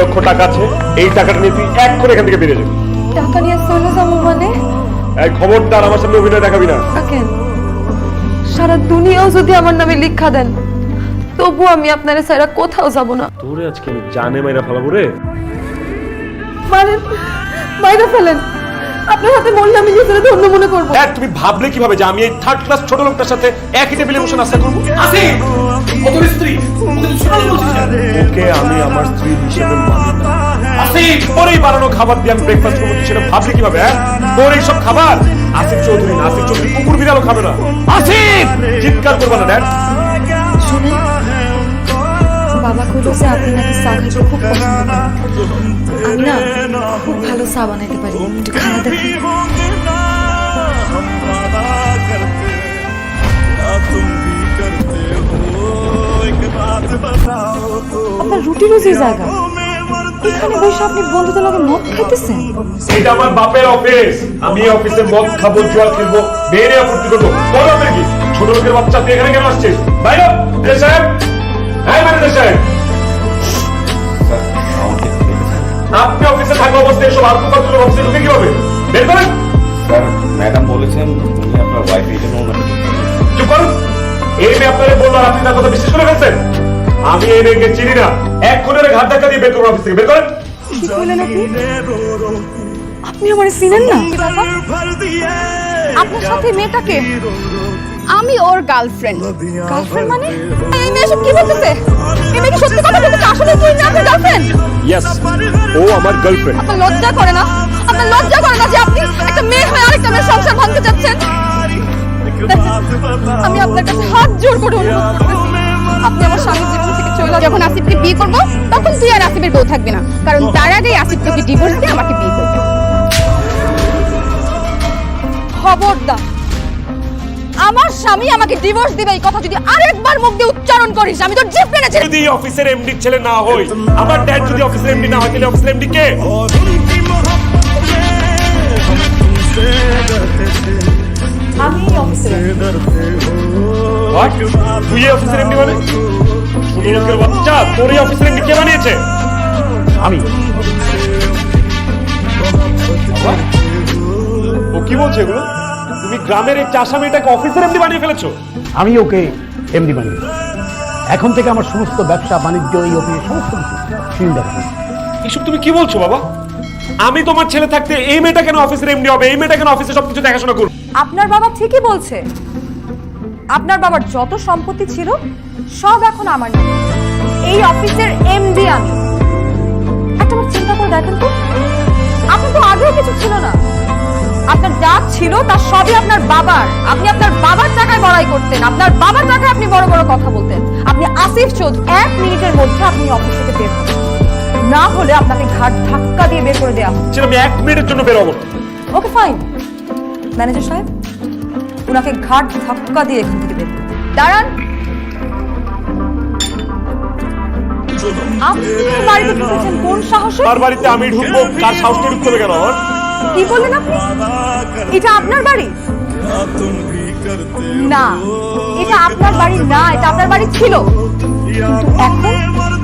লক্ষ টাকা আছে, এই টাকাটা নিয়ে তুই এক করে এখান থেকে বেরিয়ে যাবি। টাকা নিয়ে চলে যাবো মানে? এই খবরদার আমার সামনে অভিনয় দেখাবি না। কেন? সারা দুনিয়াও যদি আমার নামে লিখা দেন তবু আমি আপনারে ছাড়া কোথাও যাব না। তোরে আজকে আমি জানে মাইরা ফেলাবো রে। মারেন, মাইরা ফেলেন, আপনার হাতে মরলে আমি নিজের ধন্য মনে করবো। দেখ তুমি ভাবলে কিভাবে যে আমি এই থার্ড ক্লাস ছোট লোকটার সাথে একই টেবিলে বসে নাস্তা করবো? আসিফ, ও তোর স্ত্রী, ওকে তুই ছোট লোক বলছিস কেন? ওকে আমি আমার স্ত্রী হিসেবে মানি না। আসিফ, ওরই বানানো খাবার দিয়ে আমি ব্রেকফাস্ট করবো, তুই সেটা ভাবলে কিভাবে? হ্যাঁ, তোর এইসব খাবার আসিফ চৌধুরী না, আসিফ চৌধুরী কুকুর বিড়ালও খাবে না। আসিফ, চিৎকার করবা না ড্যাড। শুনেন, বাবা কইলো যে আপনি নাকি চা খাইতে খুব পছন্দ করেন। আমি না খুব ভালো চা বানাইতে পারি, একটু খাওয়া দেখি। আপনার রুটি রুজির জায়গা, এখানে বসে আপনি বন্ধুদের লগে মদ খাইতেছেন? এটা আমার বাপের অফিস, আমি এই অফিসে মদ খাবো, জুয়া খেলবো, বেরে আপত্তি করবো। তোর ব্যাপারে কি? ছোট লোকের বাচ্চা, তুই এখানে কেন আসছিস? বাইরে ম্যানেজার সাহেব, হ্যাঁ ম্যানেজার সাহেব, আপনি অফিসে থাকা অবস্থায় এসব আত্মকর্তব্য অফিসে ঢুকে কিভাবে? বের করেন। স্যার, ম্যাডাম বলেছেন উনি আপনার ওয়াইফ, এই জন্য ওনাকে। চুপ করুন। এই মেয়ে আপনারে বললো আর আপনি তার কথা বিশ্বাস করে ফেলছেন? আমি এই মেয়েকে চিনি না, এক খুনের ঘাট ধাক্কা দিয়ে বের করবো অফিস থেকে। বের করেন। কি কইলেন আপনি? আপনি আমারে চিনেন না? আপনার সাথে মেয়েটাকে? আমি ওর গার্লফ্রেন্ড। গার্লফ্রেন্ড মানে? এই মেয়ে সব কি বলতেছে? এই মেয়ে কি সত্যি কথা বলতেছে? আসলে কি না আপনার গার্লফ্রেন্ড? ইয়েস, ও আমার গার্লফ্রেন্ড। আপনার লজ্জা করে না? আপনার লজ্জা করে না যে আপনি একটা মেয়ে হয়ে আরেকটা মেয়ের সংসার ভাঙতে যাচ্ছেন? আমি আপনার কাছে হাত জোড় করে অনুরোধ করতেছি, আপনি আমার স্বামীর জীবন থেকে চলে যান। যখন আসিফকে বিয়ে করব তখন তুই আর আসিফের বউ থাকবি না, কারণ তার আগেই আসিফ তোকে ডিভোর্স দিয়ে আমাকে বিয়ে করবে। খবরদার, আমার স্বামী আমাকে ডিভোর্স দিবে এই কথা যদি আরেকবার মুখ দিয়ে উচ্চারণ করিস আমি তোর জিভ টেনে ছেড়ে। যদি অফিসের এমডি ছেলে না হই, আমার ড্যাড যদি অফিসের এমডি না হয়, তাহলে অফিসের এমডি কে? আমি অফিসে What? তুই এই অফিসের এমডি মানে? ছোট লোকের বাচ্চা, তোর এই অফিসের এমডি কে বানিয়েছে? আমি। ও কি বলছে এগুলো? তুমি গ্রামের এই চাষা মেয়েটাকে অফিসের এমডি বানিয়ে ফেলেছো? আমি ওকে এমডি বানিয়েছি। এখন থেকে আমার সমস্ত ব্যবসা বাণিজ্য এই অফিসে সমস্ত কিছু তিনি দেখেন। এসব তুমি কি বলছো বাবা? আমি তোমার ছেলে থাকতে এই মেয়েটা কেন অফিসের এমডি হবে? এই মেয়েটা কেন অফিসে সবকিছু দেখাশোনা করবে? আপনার বাবা ঠিকই বলছে, আপনার বাবার যত সম্পত্তি ছিল সব এখন আমার নামে। এই অফিসের এমডি আমি। একটাবার চিন্তা করে দেখেন তো, আপনার তো আগেও কিছু ছিল না। আপনার যা ছিল তার সবই আপনার বাবার। আপনি আপনার বাবার টাকায় বড়াই করতেন, আপনার বাবার টাকায় আপনি বড় বড় কথা বলতেন। আপনি আসিফ চৌধুরী, 1 মিনিটের মধ্যে আপনি অফিস থেকে বের হন, না হলে আপনাকে ঘাট ধাক্কা দিয়ে বের করে দেওয়া হবে। সেটা আমি 1 মিনিটের জন্য বের হবো। ওকে ফাইন, ম্যানেজার সাহেব উনাকে ঘাট ধাক্কা দিয়ে এখান থেকে বের করুন। দাঁড়ান, আপনি বাড়িতে ঢুকেছেন কোন সাহসে? আমার বাড়িতে আমি ঢুকবো, কার সাহসে ঢুকতে হবে কেন? কি বললেন আপনি? এটা আপনার বাড়ি না, এটা আপনার বাড়ি না, এটা আপনার বাড়ি ছিল, কিন্তু এখন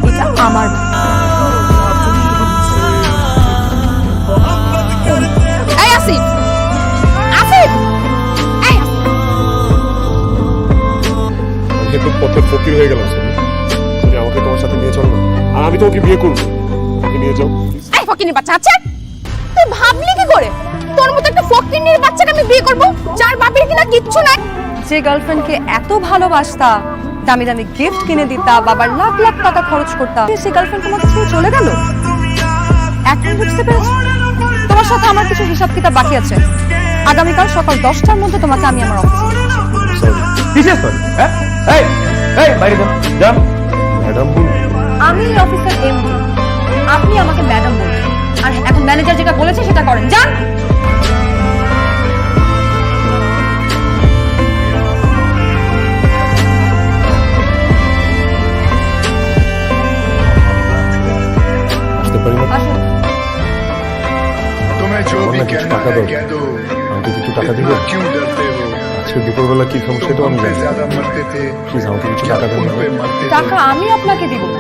এটা আমার বাড়ি। এই আসিফ, আসিফ, এই একটু পথে ফকির হয়ে গেলাম। তুমি আমাকে তোমার সাথে নিয়ে চলো না, আর আমি তোমাকে বিয়ে করবো। আমাকে নিয়ে যাও। এই ফকিনের বাচ্চা আছে, তুই ভাবলি কি করে তোর মতো একটা ফকিনের বাচ্চাকে আমি বিয়ে করব যার বাপের কিনা কিচ্ছু নাই? যে গার্লফ্রেন্ডকে এত ভালোবাসতা, দামি দামি গিফট কিনে দিতা, বাবার লাখ লাখ টাকা খরচ করতা, সেই গার্লফ্রেন্ড তোমাকে ছেড়ে চলে গেল। এখন বুঝতে পেরেছি তোমার সাথে আমার কিছু হিসাব কিতাব বাকি আছে। আগামীকাল সকাল 10টার মধ্যে তোমাকে আমি আমার অফিসে কিসের সরি? হ্যাঁ, এই এই বাইরে যান, যান। ম্যাডাম বলুন। আমি এই অফিসের এমডি, আপনি আমাকে ম্যাডাম বলবেন, আর এখন ম্যানেজার যেটা বলেছে সেটা করেন। যান। আসতে পারি না? আসুন। আমার না কিছু টাকা দাও। আমাকে কিছু টাকা দিবে? আচ্ছা। আজকে দুপুরবেলা কি খাবো সেটাও আমি জানি প্লিজ আমাকে কিছু টাকা দেন টাকা আমি আপনাকে দিব না,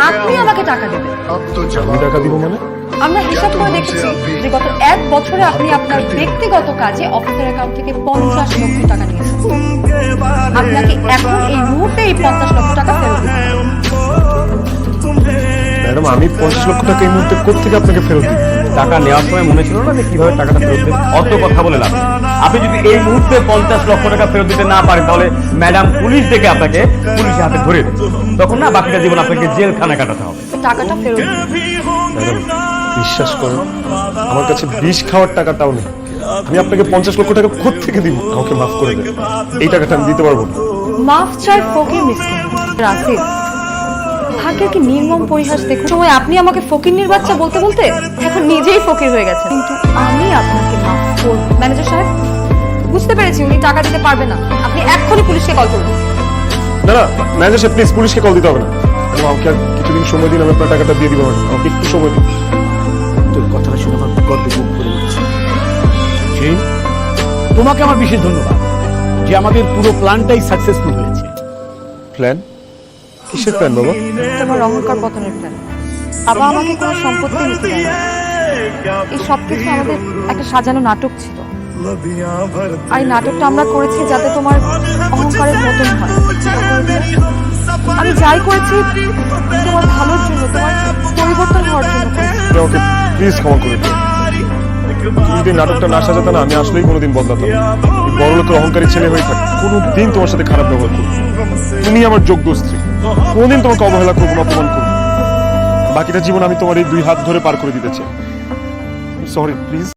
আপনি আমাকে টাকা দেবেন। আমি টাকা দিব মানে আমরা হিসাব করে দেখেছি যে গত 1 বছরে আপনি আপনার ব্যক্তিগত কাজে অফিসের অ্যাকাউন্ট থেকে 50 লক্ষ টাকা নিয়েছেন। আপনাকে এখন এই মুহূর্তে এই 50 লক্ষ টাকা ফেরত দিতে হবে। ম্যাডাম আমি 50 লক্ষ টাকা এই মুহূর্তে কোত্থেকে আপনাকে ফেরত দিই? টাকা নেওয়ার সময় মনে ছিল না যে কিভাবে টাকাটা ফেরত দেবেন? অত কথা বলে লাভ নেই। আপনি যদি এই মুহূর্তে 50 লক্ষ টাকা ফেরত দিতে না পারেন তাহলে ম্যাডাম পুলিশ ডেকে আপনাকে পুলিশের হাতে ধরে দেবে। তখন না বাকিটা জীবন আপনাকে জেলখানায় কাটাতে হবে। টাকাটা ফেরত দিন। ম্যাডাম বিশ্বাস করেন আমার কাছে বিষ খাওয়ার টাকাটাও নেই। আমি আপনাকে 50 লক্ষ টাকা কোত্থেকে দিব? আমাকে মাফ করে দেন, এই টাকাটা আমি দিতে পারবো না। মাফ চাই ফকির মিসকিন রাসিল। ভাগ্যের কি নির্মম পরিহাস দেখুন। সময় আপনি আমাকে ফকিরনির বাচ্চা বলতে বলতে এখন নিজেই ফকির হয়ে গেছে। কিন্তু আমি আপনাকে মাফ করব। ম্যানেজার সাহেব বুঝতে পেরেছি উনি টাকা দিতে পারবে না, আপনি এক্ষুনি পুলিশকে কল করুন। না না ম্যানেজার সাহেব প্লিজ পুলিশকে কল দিতে হবে না। আমাকে আর কিছুদিন সময় দিন, আমি আপনার টাকাটা দিয়ে দিব। আমাকে একটু সময় দিন। তোর কথাটা শুনে আমার গর্বে বুক ভরে উঠছে। সেই তোমাকে আমার বিশেষ ধন্যবাদ যে আমাদের পুরো প্ল্যানটাই সাকসেসফুল হয়েছে। প্ল্যান? কিসের প্ল্যান বাবা? তোমার অহংকার পতনের প্ল্যান। বাবা আমাকে কোনো সম্পত্তি নিতে দেয় না। এই সব কিছু আমাদের একটা সাজানো নাটক ছিল। আর এই নাটকটা আমরা করেছি যাতে তোমার অহংকারের পতন হয়। আমি যাই করেছি তোমার ভালোর জন্য, তোমার পরিবর্তন হওয়ার জন্য করেছি। আমাকে প্লিজ ক্ষমা করে দিন। তুমি যদি নাটকটা না সাজাতে না আমি আসলেই কোনোদিন বদলাতাম না। এই বড় লোকের অহংকারী ছেলে হয়ে থাক কোনোদিন তোমার সাথে খারাপ ব্যবহার করবো। তুমি আমার যোগ্য স্ত্রী, কোনোদিন তোমাকে অবহেলা করবো না, অপমান করবো। বাকিটা জীবন আমি তোমার এই 2 হাত ধরে পার করে দিতে চাই। Sorry please.